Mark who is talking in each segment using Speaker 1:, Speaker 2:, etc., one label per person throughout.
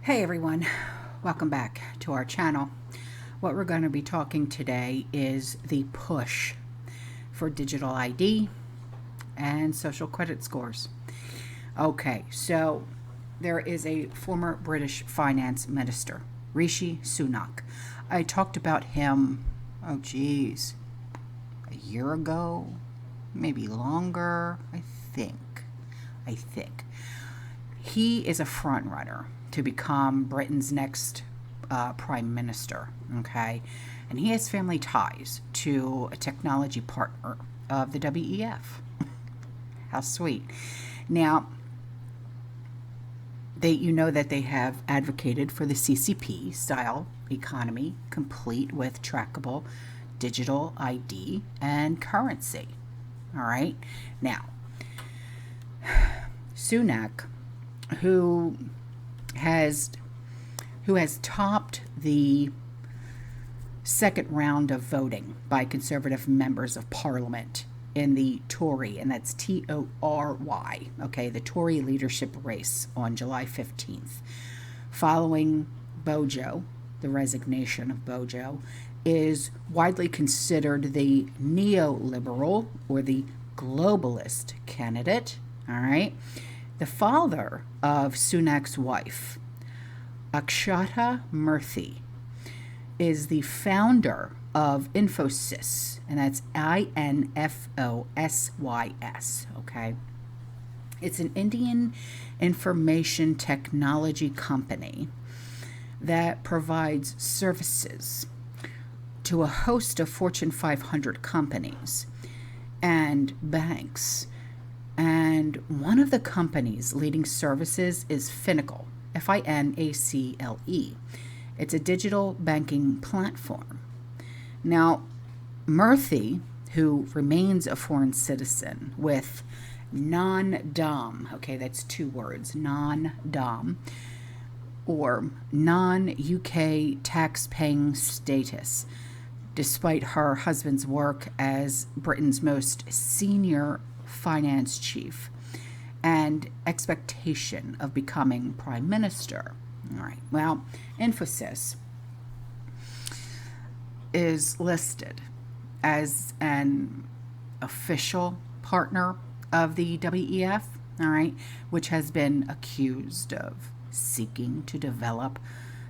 Speaker 1: Hey everyone, welcome back to our channel. What we're going to be talking today is the push for digital ID and social credit scores. Okay, so there is a former British finance minister, Rishi Sunak. I talked about him, a year ago, maybe longer, I think. He is a front runner to become Britain's next prime minister, okay? And he has family ties to a technology partner of the WEF. How sweet. Now, you know that they have advocated for the CCP style economy, complete with trackable digital ID and currency. All right? Now, Sunak, who has topped the second round of voting by Conservative members of Parliament in the Tory, and that's Tory, okay, the Tory leadership race on July 15th. Following Bojo, the resignation of Bojo, is widely considered the neoliberal or the globalist candidate, all right? The father of Sunak's wife, Akshata Murthy, is the founder of Infosys, and that's INFOSYS, okay? It's an Indian information technology company that provides services to a host of Fortune 500 companies and banks. And one of the company's leading services is Finacle, Finacle. It's a digital banking platform. Now, Murthy, who remains a foreign citizen with non-dom, okay, that's two words, non-dom, or non-UK tax-paying status, despite her husband's work as Britain's most senior finance chief and expectation of becoming prime minister. All right, well, Infosys is listed as an official partner of the WEF, all right, which has been accused of seeking to develop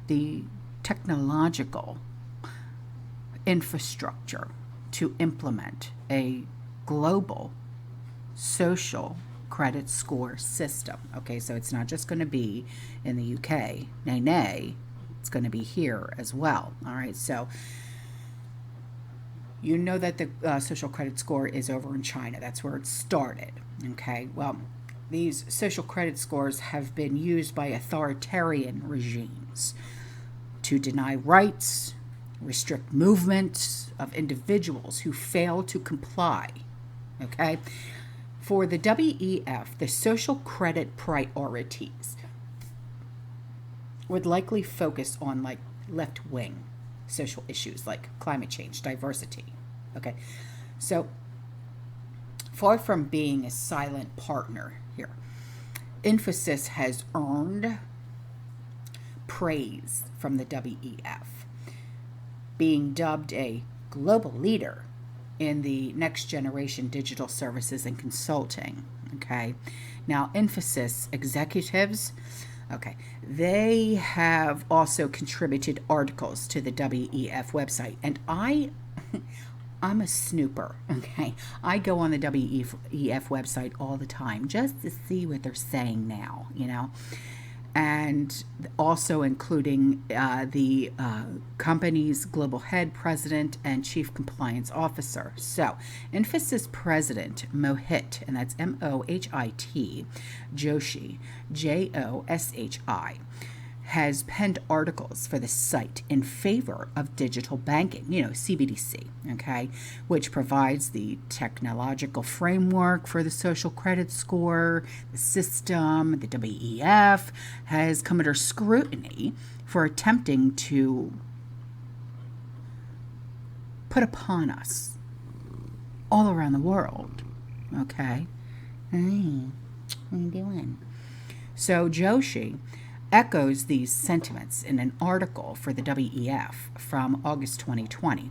Speaker 1: the technological infrastructure to implement a global social credit score system. Okay, so it's not just going to be in the UK. Nay, it's going to be here as well. All right, so you know that the social credit score is over in China. That's where it started. Okay, well, these social credit scores have been used by authoritarian regimes to deny rights, restrict movements of individuals who fail to comply. Okay? For the WEF, the social credit priorities would likely focus on like left-wing social issues like climate change, diversity. Okay, so far from being a silent partner here, Infosys has earned praise from the WEF, being dubbed a global leader in the next generation digital services and consulting. Okay, now Infosys executives, okay, they have also contributed articles to the WEF website, and I'm a snooper. Okay, I go on the WEF website all the time just to see what they're saying now, you know, and also including the company's global head, president, and chief compliance officer. So, Infosys president Mohit, and that's Mohit, Joshi, Joshi, has penned articles for the site in favor of digital banking, you know, CBDC, okay, which provides the technological framework for the social credit score. The system, the WEF, has come under scrutiny for attempting to put upon us all around the world, okay? Hey, what are you doing? So Joshi echoes these sentiments in an article for the WEF from August 2020.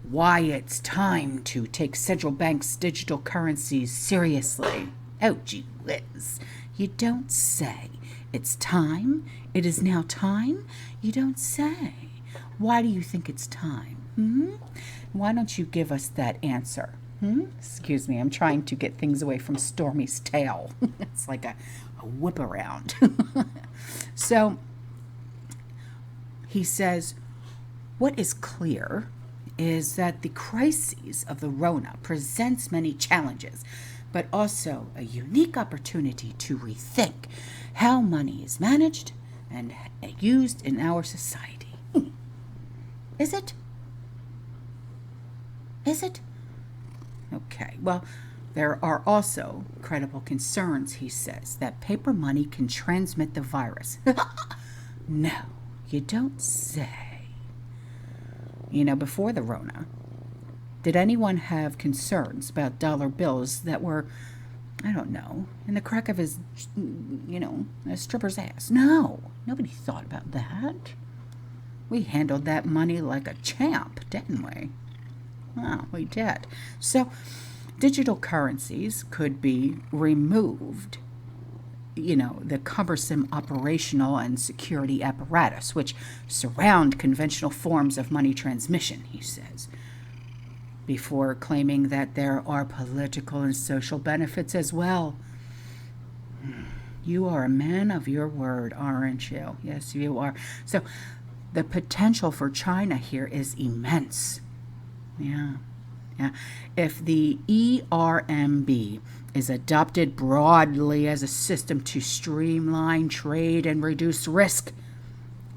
Speaker 1: Why it's time to take central banks' digital currencies seriously. Oh, gee whiz. You don't say. It's time? It is now time? You don't say. Why do you think it's time? Why don't you give us that answer? Excuse me, I'm trying to get things away from Stormy's tail. It's like a whip around. So he says, what is clear is that the crises of the Rona presents many challenges, but also a unique opportunity to rethink how money is managed and used in our society. Is it? Is it? Okay, well, there are also credible concerns, he says, that paper money can transmit the virus. No, you don't say. You know, before the Rona, did anyone have concerns about dollar bills that were, I don't know, in the crack of his, a stripper's ass? No, nobody thought about that. We handled that money like a champ, didn't we? Well, we did. So, digital currencies could be removed, the cumbersome operational and security apparatus which surround conventional forms of money transmission, he says, before claiming that there are political and social benefits as well. You are a man of your word, aren't you? Yes, you are. So, the potential for China here is immense. Yeah. If the ERMB is adopted broadly as a system to streamline trade and reduce risk,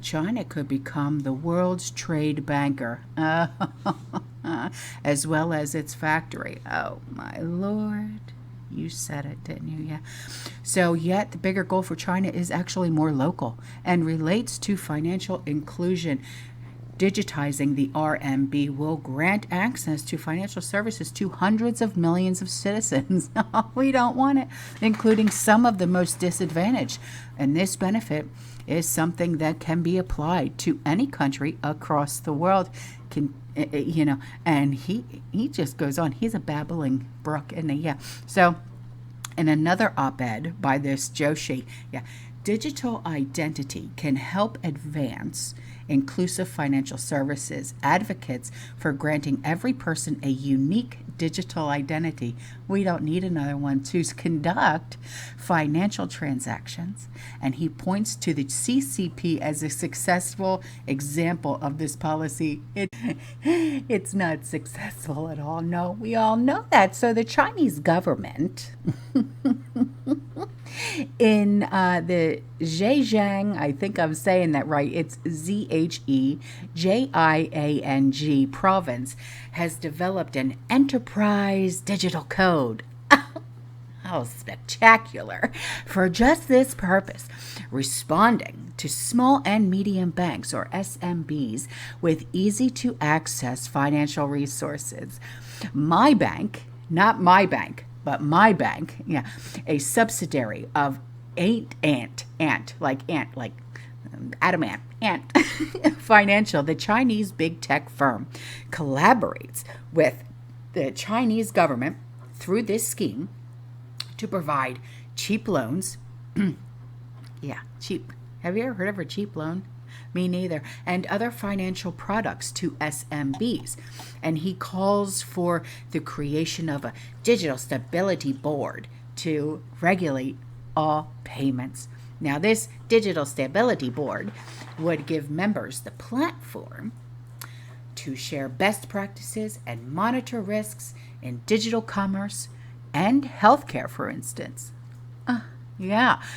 Speaker 1: China could become the world's trade banker, as well as its factory. Oh, my Lord. You said it, didn't you? Yeah. So yet the bigger goal for China is actually more local and relates to financial inclusion. Digitizing the RMB will grant access to financial services to hundreds of millions of citizens. We don't want it, including some of the most disadvantaged. And this benefit is something that can be applied to any country across the world. And he just goes on. He's a babbling brook, isn't he? Yeah. So in another op-ed by this Joshi, digital identity can help advance inclusive financial services advocates for granting every person a unique digital identity. We don't need another one to conduct financial transactions. And he points to the CCP as a successful example of this policy. It's not successful at all. No, we all know that. So the Chinese government in the Zhejiang, I think I'm saying that right, it's Zhejiang province, has developed an enterprise digital code. How spectacular. For just this purpose, responding to small and medium banks, or SMBs, with easy to access financial resources. My bank, not my bank, but my bank, a subsidiary of Ant, like Adamant, Ant Financial, the Chinese big tech firm, collaborates with the Chinese government through this scheme to provide cheap loans. Cheap. Have you ever heard of a cheap loan? Me neither. And other financial products to SMBs. And he calls for the creation of a digital stability board to regulate all payments. Now, this digital stability board would give members the platform to share best practices and monitor risks in digital commerce and healthcare, for instance.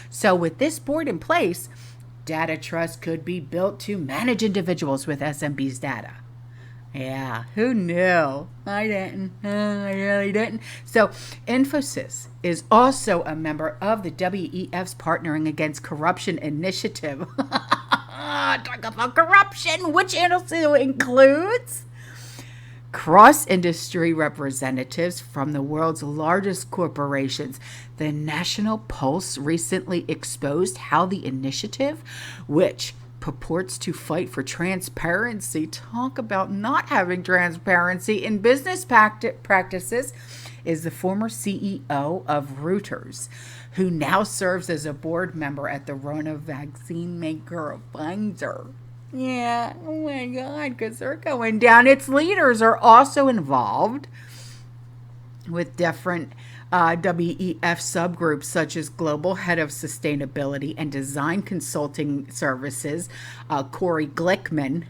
Speaker 1: So with this board in place, data trust could be built to manage individuals with SMB's data. Yeah, who knew? I didn't. I really didn't. So Infosys is also a member of the WEF's Partnering Against Corruption initiative. Talk about corruption, which also includes Cross-industry representatives from the world's largest corporations. The National Pulse recently exposed how the initiative, which purports to fight for transparency, talk about not having transparency in business practices, is the former CEO of Reuters, who now serves as a board member at the Rona vaccine maker Pfizer. Yeah, oh my God, because they're going down. Its leaders are also involved with different WEF subgroups, such as Global Head of Sustainability and Design Consulting Services, Corey Glickman.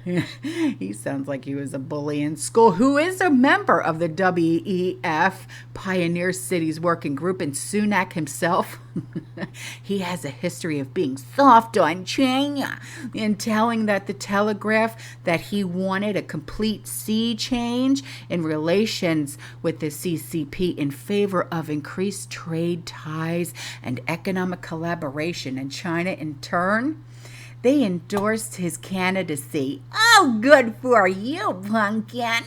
Speaker 1: He sounds like he was a bully in school, who is a member of the WEF Pioneer Cities Working Group, and Sunak himself. He has a history of being soft on China and telling that the Telegraph that he wanted a complete sea change in relations with the CCP in favor of increased trade ties and economic collaboration. And China, in turn, they endorsed his candidacy. Oh, good for you, pumpkin.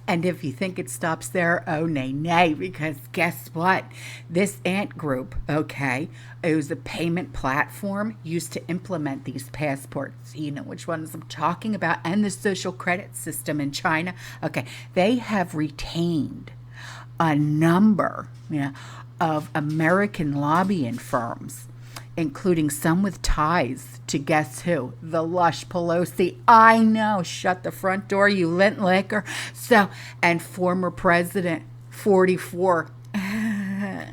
Speaker 1: And if you think it stops there, oh, nay, because guess what? This ant group, okay, it was a payment platform used to implement these passports. You know which ones I'm talking about, and the social credit system in China. Okay, they have retained a number of American lobbying firms, including some with ties to guess who? The lush Pelosi. I know. Shut the front door, you lint licker. So, and former President 44.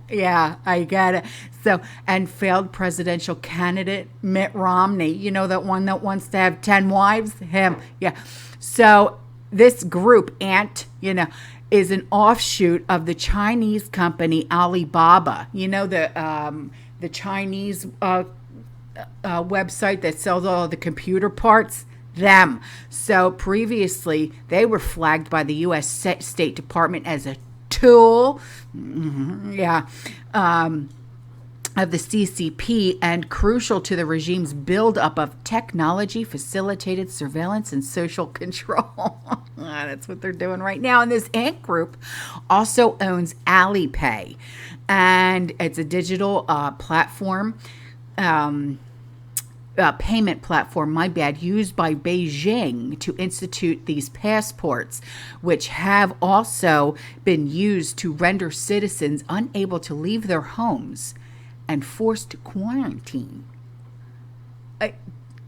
Speaker 1: Yeah, I get it. So, and failed presidential candidate Mitt Romney. You know, that one that wants to have 10 wives? Him. Yeah. So, this group, Ant, is an offshoot of the Chinese company Alibaba. You know, the Chinese website that sells all the computer parts, them. So previously, they were flagged by the U.S. State Department as a tool, of the CCP and crucial to the regime's buildup of technology-facilitated surveillance and social control. That's what they're doing right now. And this ant group also owns Alipay, and it's a digital platform, payment platform, used by Beijing to institute these passports, which have also been used to render citizens unable to leave their homes and forced to quarantine.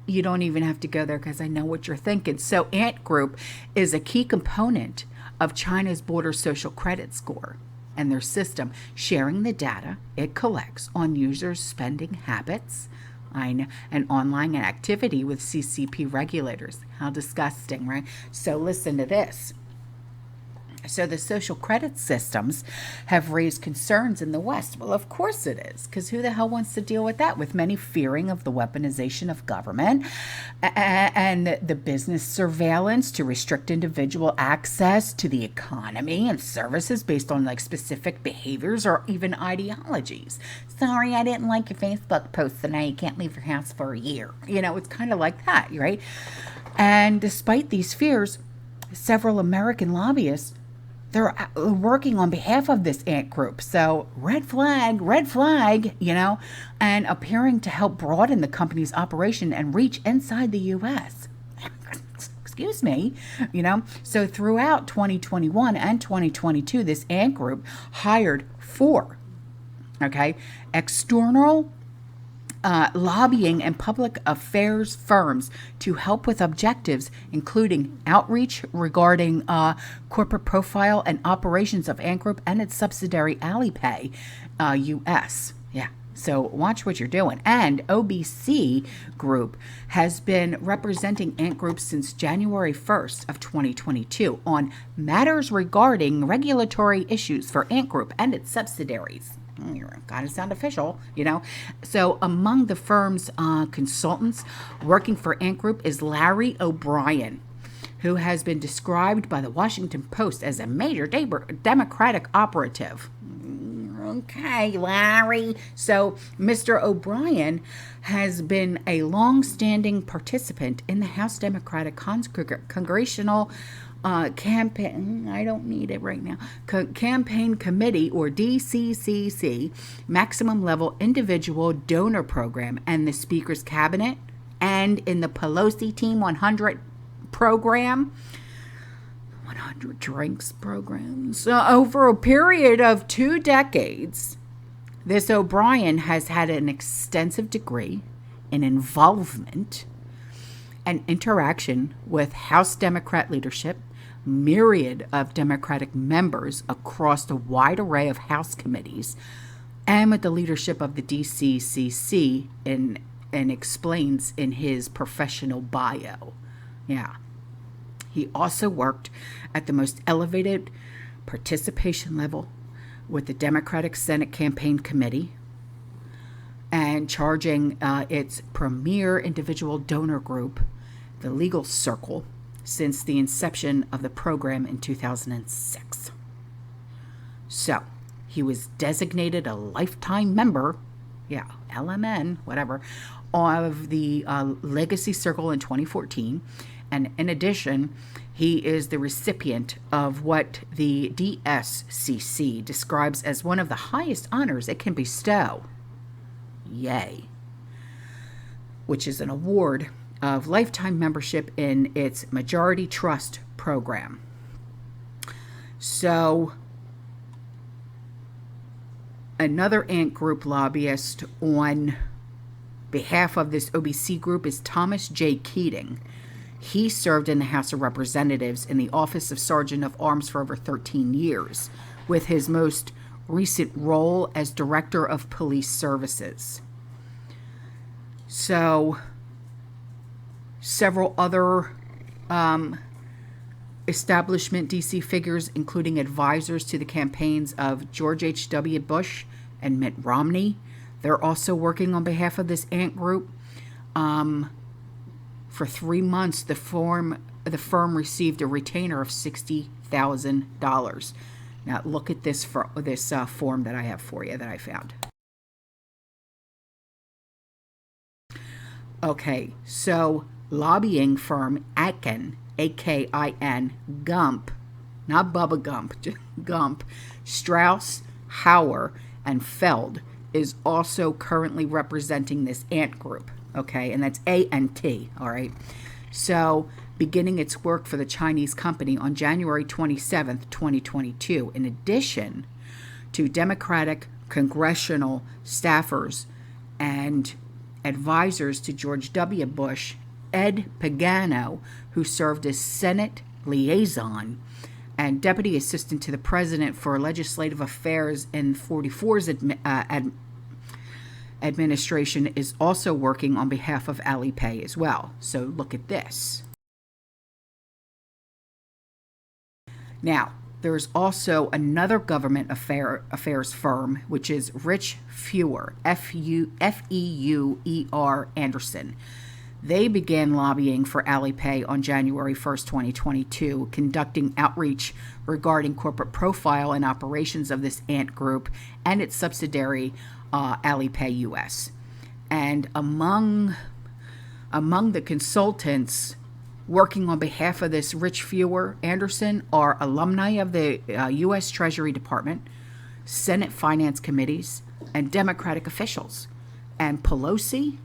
Speaker 1: You don't even have to go there because I know what you're thinking. So Ant Group is a key component of China's border social credit score and their system, sharing the data it collects on users' spending habits and online activity with CCP regulators. How disgusting, right? So listen to this. So the social credit systems have raised concerns in the West. Well, of course it is, because who the hell wants to deal with that? With many fearing of the weaponization of government and the business surveillance to restrict individual access to the economy and services based on specific behaviors or even ideologies. Sorry, I didn't like your Facebook post, so now you can't leave your house for a year. It's kind of like that, right? And despite these fears, several American lobbyists, they're working on behalf of this ant group. So red flag, and appearing to help broaden the company's operation and reach inside the U.S. Excuse me, So throughout 2021 and 2022, this ant group hired 4, external lobbying and public affairs firms to help with objectives, including outreach regarding corporate profile and operations of Ant Group and its subsidiary Alipay US. Yeah. So watch what you're doing. And OBC Group has been representing Ant Group since January 1st of 2022 on matters regarding regulatory issues for Ant Group and its subsidiaries. Gotta sound official, So among the firm's consultants working for Ant Group is Larry O'Brien, who has been described by the Washington Post as a major Democratic operative. Okay, Larry. So Mr. O'Brien has been a long-standing participant in the House Democratic Congressional campaign, I don't need it right now, Campaign Committee, or DCCC, Maximum Level Individual Donor Program, and the Speaker's Cabinet, and in the Pelosi Team 100 program, 100 drinks programs. Over a period of 2 decades, this O'Brien has had an extensive degree in involvement and interaction with House Democrat leadership, myriad of Democratic members across a wide array of House committees, and with the leadership of the DCCC, and explains in his professional bio. Yeah. He also worked at the most elevated participation level with the Democratic Senate Campaign Committee, and charging its premier individual donor group, the Legal Circle, since the inception of the program in 2006. So, he was designated a lifetime member, LMN, whatever, of the Legacy Circle in 2014. And in addition, he is the recipient of what the DSCC describes as one of the highest honors it can bestow. Yay. Which is an award of lifetime membership in its Majority Trust program. So, another Ant Group lobbyist on behalf of this OBC group is Thomas J. Keating. He served in the House of Representatives in the Office of Sergeant of Arms for over 13 years, with his most recent role as Director of Police Services. So, several other establishment DC figures, including advisors to the campaigns of George H.W. Bush and Mitt Romney. They're also working on behalf of this Ant Group. For 3 months, the firm received a retainer of $60,000. Now, look at this form that I have for you that I found. Okay, so lobbying firm Akin, A-K-I-N, Gump, not Bubba Gump, Gump, Strauss, Hauer, and Feld is also currently representing this Ant Group, okay? And that's A-N-T, all right? So, beginning its work for the Chinese company on January 27th, 2022, in addition to Democratic congressional staffers and advisors to George W. Bush, Ed Pagano, who served as Senate liaison and deputy assistant to the president for legislative affairs in 44's administration, is also working on behalf of Alipay as well. So look at this. Now, there's also another government affairs firm, which is Rich Feuer, F-E-U-E-R Anderson. They began lobbying for Alipay on January 1st, 2022, conducting outreach regarding corporate profile and operations of this Ant Group and its subsidiary, Alipay US. And among the consultants working on behalf of this Rich Feuer Anderson are alumni of the U.S. Treasury Department, Senate Finance Committees, and Democratic officials. And Pelosi,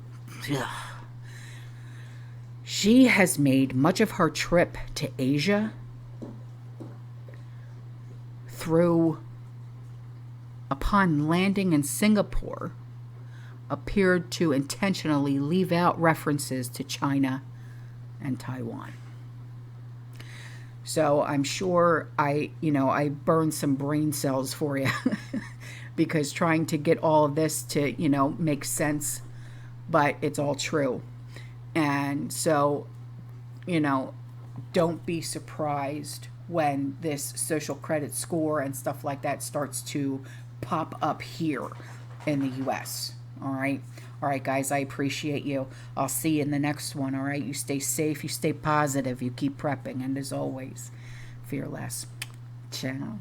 Speaker 1: she has made much of her trip to Asia upon landing in Singapore, appeared to intentionally leave out references to China and Taiwan. So I'm sure I burned some brain cells for you because trying to get all of this to, make sense, but it's all true. And so, don't be surprised when this social credit score and stuff like that starts to pop up here in the U.S. All right. All right, guys, I appreciate you. I'll see you in the next one, all right? You stay safe, you stay positive, you keep prepping, and as always, fear less. Ciao.